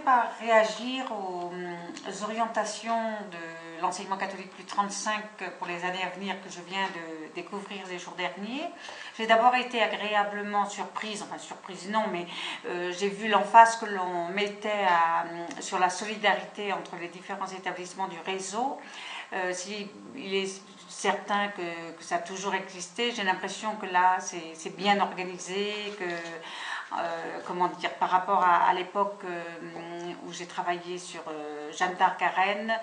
par réagir aux orientations de l'enseignement catholique plus 35 pour les années à venir que je viens de découvrir les jours derniers. J'ai d'abord été agréablement surprise, enfin surprise non, mais j'ai vu l'emphase que l'on mettait sur la solidarité entre les différents établissements du réseau. Il est certain que ça a toujours existé, j'ai l'impression que là c'est bien organisé, que comment dire, par rapport à l'époque où j'ai travaillé sur Jeanne d'Arc à Rennes,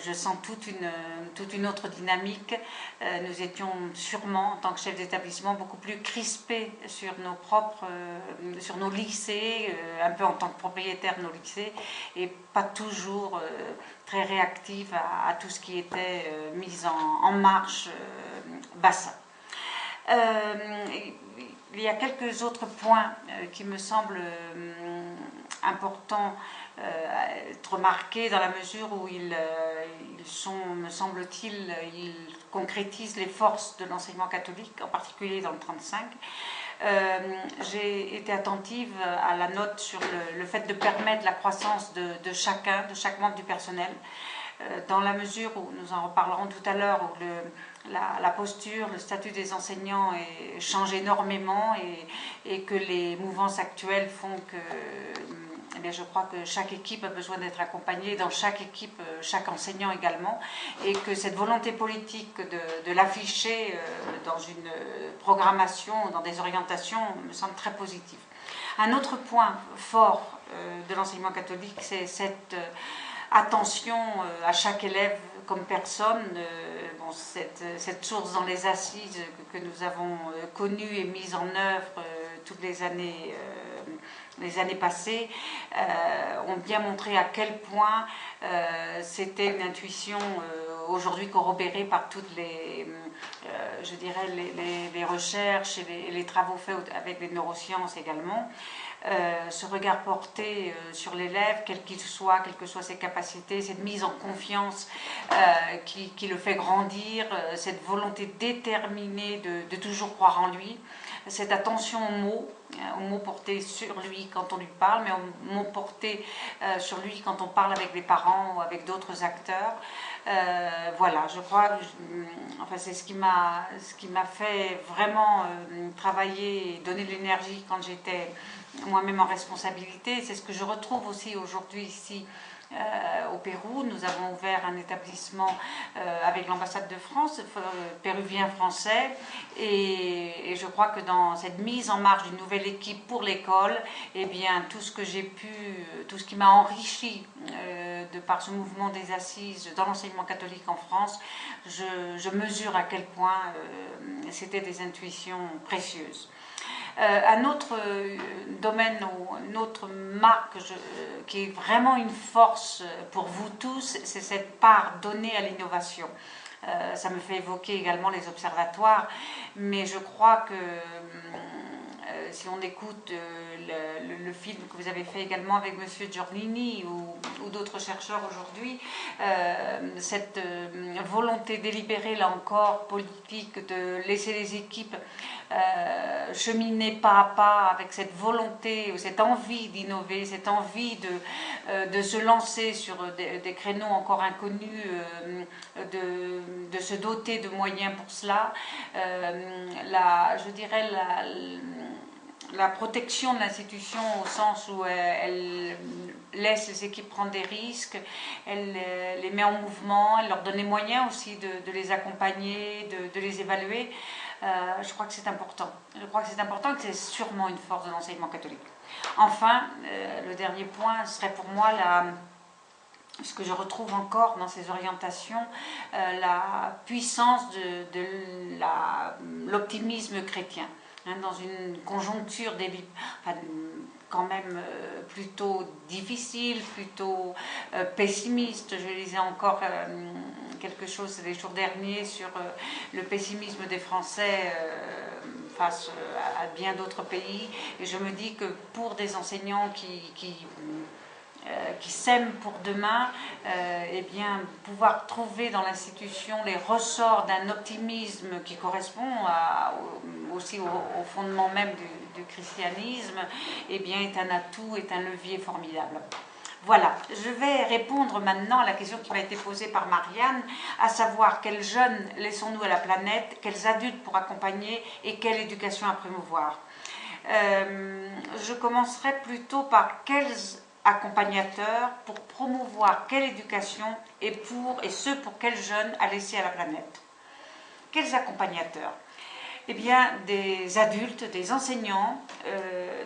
je sens toute une autre dynamique. Nous étions sûrement, en tant que chef d'établissement, beaucoup plus crispés sur sur nos lycées, un peu en tant que propriétaire de nos lycées, et pas toujours très réactifs à tout ce qui était mis en marche bassin. Il y a quelques autres points qui me semblent importants à être remarqués dans la mesure où ils sont, me semble-t-il, ils concrétisent les forces de l'enseignement catholique, en particulier dans le 35. J'ai été attentive à la note sur le fait de permettre la croissance de chaque membre du personnel, dans la mesure où, nous en reparlerons tout à l'heure, où la posture, le statut des enseignants change énormément et que les mouvances actuelles font que eh bien, je crois que chaque équipe a besoin d'être accompagnée, dans chaque équipe, chaque enseignant également, et que cette volonté politique de l'afficher dans une programmation, dans des orientations, me semble très positive. Un autre point fort de l'enseignement catholique, c'est cette attention à chaque élève comme personne, cette source dans les assises que nous avons connue et mise en œuvre toutes les années passées, ont bien montré à quel point c'était une intuition aujourd'hui corroborée par toutes je dirais, les recherches et les travaux faits avec les neurosciences également. Ce regard porté sur l'élève, quel qu'il soit, quelles que soient ses capacités, cette mise en confiance qui le fait grandir, cette volonté déterminée de toujours croire en lui, cette attention aux mots portés sur lui quand on lui parle, mais aux mots portés sur lui quand on parle avec les parents ou avec d'autres acteurs. Voilà, je crois que enfin, c'est ce qui m'a fait vraiment travailler et donner de l'énergie quand j'étais moi-même en responsabilité. C'est ce que je retrouve aussi aujourd'hui ici au Pérou. Nous avons ouvert un établissement avec l'ambassade de France, péruvien-français, et je crois que dans cette mise en marche d'une nouvelle équipe pour l'école, eh bien, tout ce que j'ai pu, tout ce qui m'a enrichi de par ce mouvement des assises dans l'enseignement catholique en France, je mesure à quel point c'était des intuitions précieuses. Un autre domaine ou une autre marque qui est vraiment une force pour vous tous, c'est cette part donnée à l'innovation. Ça me fait évoquer également les observatoires, mais je crois que si on écoute le film que vous avez fait également avec M. Giornini ou d'autres chercheurs aujourd'hui, cette volonté délibérée, là encore, politique, de laisser les équipes cheminer pas à pas avec cette volonté, cette envie d'innover, cette envie de se lancer sur des créneaux encore inconnus, de se doter de moyens pour cela. Je dirais la protection de l'institution au sens où elle laisse les équipes prendre des risques, elle les met en mouvement, elle leur donne les moyens aussi de les accompagner, de les évaluer. Je crois que c'est important. Je crois que c'est important et que c'est sûrement une force de l'enseignement catholique. Enfin, le dernier point serait pour moi ce que je retrouve encore dans ces orientations, la puissance de l'optimisme chrétien. Dans une conjoncture quand même plutôt difficile, plutôt pessimiste. Je lisais encore quelque chose les jours derniers sur le pessimisme des Français face à bien d'autres pays, et je me dis que pour des enseignants qui s'aiment pour demain, eh bien, pouvoir trouver dans l'institution les ressorts d'un optimisme qui correspond aussi au fondement même du christianisme, eh bien, est un atout, est un levier formidable. Voilà, je vais répondre maintenant à la question qui m'a été posée par Marianne, à savoir quels jeunes laissons-nous à la planète, quels adultes pour accompagner et quelle éducation à promouvoir. Je commencerai plutôt par quels accompagnateurs pour promouvoir quelle éducation et ce pour quels jeunes à laisser à la planète. Quels accompagnateurs? Eh bien, des adultes, des enseignants,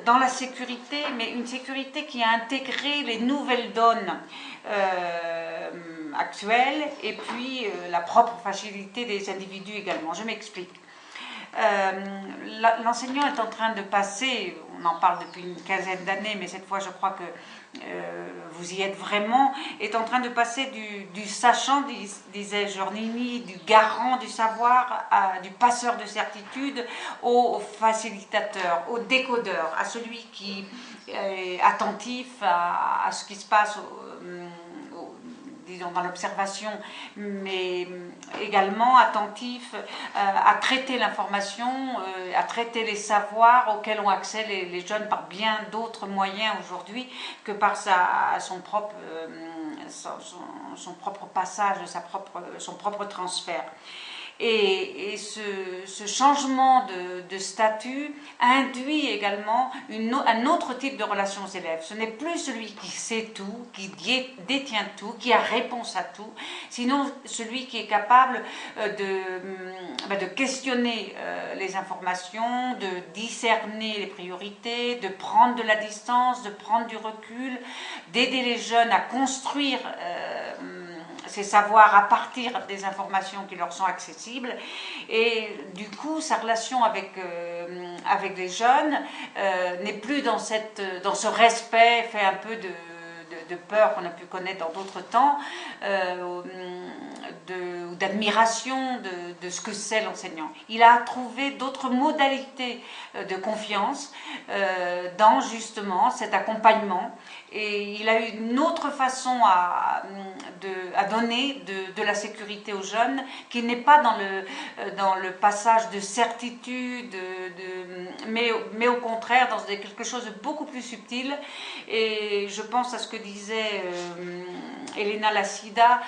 dans la sécurité, mais une sécurité qui a intégré les nouvelles donnes actuelles et puis la propre fragilité des individus également. Je m'explique. L'enseignant est en train de passer, on en parle depuis une quinzaine d'années, mais cette fois je crois que vous y êtes vraiment, est en train de passer du sachant, disait Giornini, du garant du savoir, du passeur de certitude, au facilitateur, au décodeur, à celui qui est attentif à ce qui se passe disons dans l'observation, mais également attentif à traiter l'information, à traiter les savoirs auxquels ont accès les jeunes par bien d'autres moyens aujourd'hui que par son propre passage, son propre transfert. Et ce changement de statut induit également un autre type de relation aux élèves. Ce n'est plus celui qui sait tout, qui détient tout, qui a réponse à tout, sinon celui qui est capable de questionner les informations, de discerner les priorités, de prendre de la distance, de prendre du recul, d'aider les jeunes à construire ces savoirs à partir des informations qui leur sont accessibles, et du coup sa relation avec les jeunes n'est plus dans ce respect fait un peu de peur qu'on a pu connaître dans d'autres temps, d'admiration de ce que c'est l'enseignant. Il a trouvé d'autres modalités de confiance dans justement cet accompagnement, et il a eu une autre façon à donner de la sécurité aux jeunes, qui n'est pas dans le passage de certitude, mais au contraire dans quelque chose de beaucoup plus subtil. Et je pense à ce que disait Elena Lassida,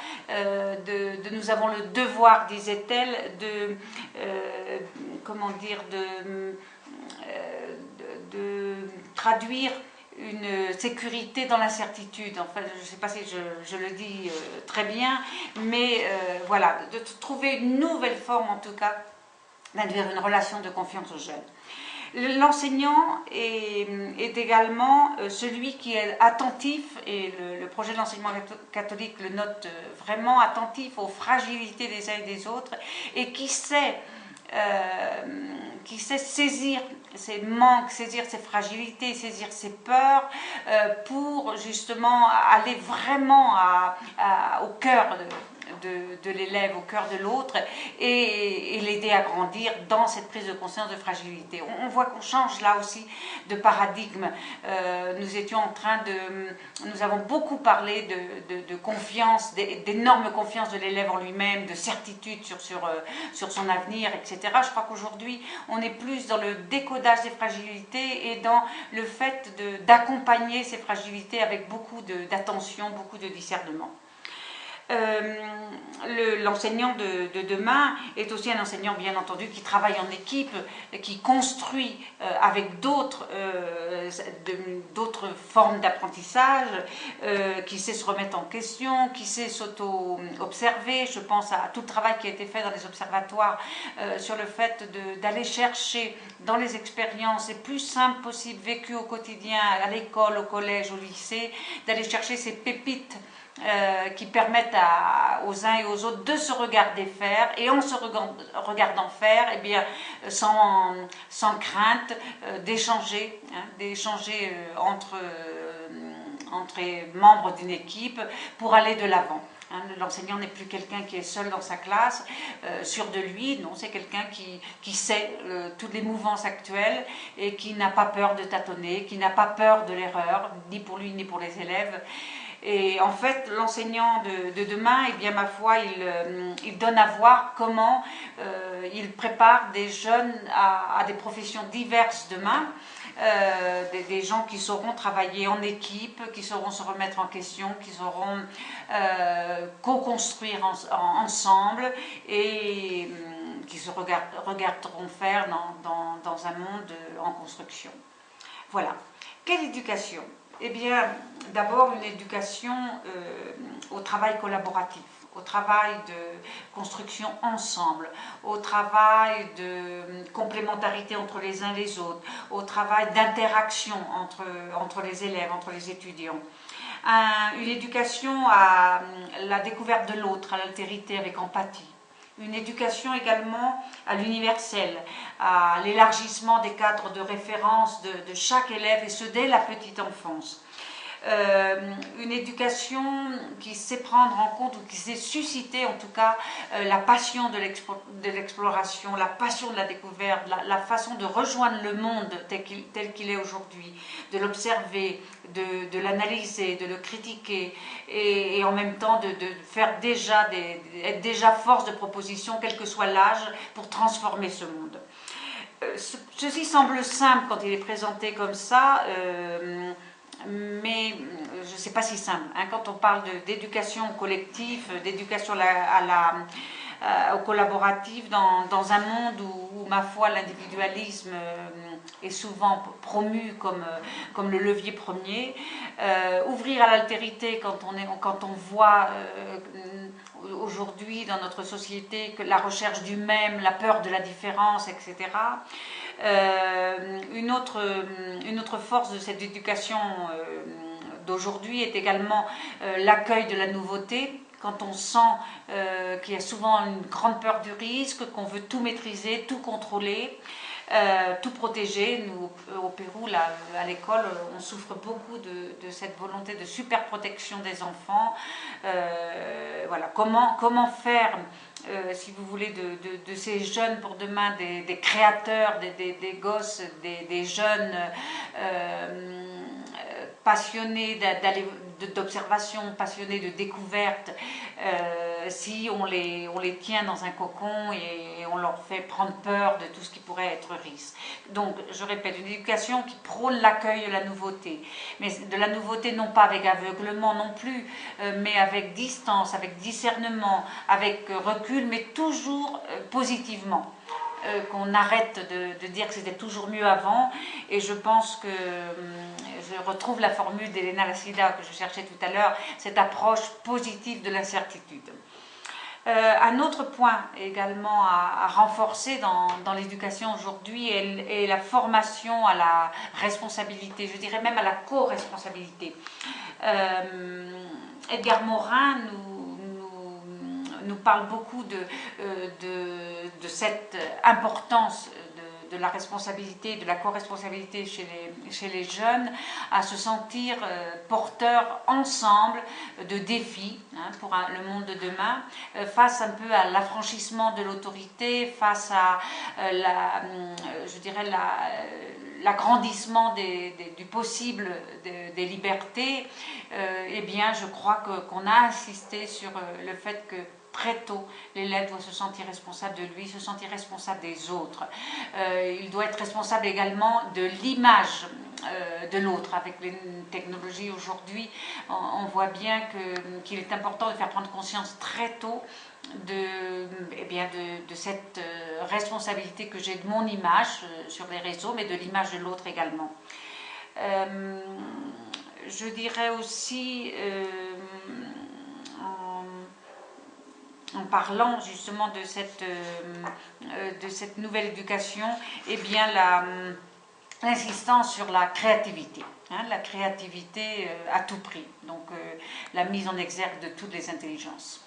nous avons le devoir, disait-elle, de traduire une sécurité dans l'incertitude. Enfin, je ne sais pas si je le dis très bien, mais voilà, de trouver une nouvelle forme en tout cas d'induire une relation de confiance aux jeunes. L'enseignant est également celui qui est attentif, et le projet de l'enseignement catholique le note vraiment, attentif aux fragilités des uns et des autres, et qui sait saisir ses manques, saisir ses fragilités, saisir ses peurs, pour justement aller vraiment au cœur de l'élève, au cœur de l'autre, et l'aider à grandir dans cette prise de conscience de fragilité. On voit qu'on change là aussi de paradigme. Nous avons beaucoup parlé de confiance, d'énorme confiance de l'élève en lui-même, de certitude sur son avenir, etc. Je crois qu'aujourd'hui, on est plus dans le décodage des fragilités et dans le fait d'accompagner ces fragilités avec beaucoup d'attention, beaucoup de discernement. L'enseignant de demain est aussi un enseignant, bien entendu, qui travaille en équipe, qui construit avec d'autres formes d'apprentissage, qui sait se remettre en question, qui sait s'auto-observer. Je pense à tout le travail qui a été fait dans les observatoires sur le fait d'aller chercher dans les expériences les plus simples possibles, vécues au quotidien, à l'école, au collège, au lycée, d'aller chercher ces pépites qui permettent aux uns et aux autres de se regarder faire, et en se regardant faire, eh bien, sans crainte, d'échanger entre membres d'une équipe pour aller de l'avant. L'enseignant n'est plus quelqu'un qui est seul dans sa classe, sûr de lui. Non, c'est quelqu'un qui sait toutes les mouvances actuelles et qui n'a pas peur de tâtonner, qui n'a pas peur de l'erreur, ni pour lui ni pour les élèves. Et en fait, l'enseignant de demain, eh bien, ma foi, il donne à voir comment il prépare des jeunes à des professions diverses demain. des gens qui sauront travailler en équipe, qui sauront se remettre en question, qui sauront co-construire ensemble et qui se regarderont faire dans un monde en construction. Voilà. Quelle éducation? Eh bien, d'abord une éducation au travail collaboratif, au travail de construction ensemble, au travail de complémentarité entre les uns et les autres, au travail d'interaction entre les élèves, entre les étudiants. Une éducation à la découverte de l'autre, à l'altérité avec empathie. Une éducation également à l'universel, à l'élargissement des cadres de référence de chaque élève, et ce dès la petite enfance. Une éducation qui sait prendre en compte, ou qui sait susciter en tout cas la passion de l'exploration, la passion de la découverte, la façon de rejoindre le monde tel qu'il est aujourd'hui, de l'observer, de l'analyser, de le critiquer et en même temps de faire être déjà force de proposition, quel que soit l'âge, pour transformer ce monde. Ceci semble simple quand il est présenté comme ça, mais je ne sais pas si simple. Quand on parle d'éducation collective, d'éducation au collaboratif, dans un monde où ma foi, l'individualisme est souvent promu comme le levier premier, ouvrir à l'altérité quand on voit aujourd'hui dans notre société que la recherche du même, la peur de la différence, etc. Une autre force de cette éducation d'aujourd'hui est également l'accueil de la nouveauté. Quand on sent qu'il y a souvent une grande peur du risque, qu'on veut tout maîtriser, tout contrôler, tout protéger. Nous, au Pérou, là, à l'école, on souffre beaucoup de cette volonté de super protection des enfants. Voilà. Comment faire, si vous voulez, de ces jeunes pour demain des créateurs, des gosses, des jeunes passionnés d'observation, passionnés de découverte, si on les tient dans un cocon et on leur fait prendre peur de tout ce qui pourrait être risque. Donc, je répète, une éducation qui prône l'accueil de la nouveauté, mais de la nouveauté non pas avec aveuglement non plus, mais avec distance, avec discernement, avec recul, mais toujours positivement. Qu'on arrête de dire que c'était toujours mieux avant, et je pense que je retrouve la formule d'Elena Lassida que je cherchais tout à l'heure, cette approche positive de l'incertitude. Un autre point également à renforcer dans l'éducation aujourd'hui est la formation à la responsabilité, je dirais même à la co-responsabilité. Edgar Morin nous parle beaucoup de cette importance de la responsabilité, de la co-responsabilité chez les jeunes, à se sentir porteurs ensemble de défis pour le monde de demain, face un peu à l'affranchissement de l'autorité, face à je dirais l'agrandissement du possible des libertés. Eh bien, je crois qu'on a insisté sur le fait que très tôt, l'élève doit se sentir responsable de lui, se sentir responsable des autres. Il doit être responsable également de l'image de l'autre. Avec les technologies aujourd'hui, on voit bien qu'il est important de faire prendre conscience très tôt de cette responsabilité que j'ai de mon image sur les réseaux, mais de l'image de l'autre également. Je dirais aussi, en parlant justement de cette nouvelle éducation, eh bien l'insistance sur la créativité, la créativité à tout prix, donc la mise en exergue de toutes les intelligences.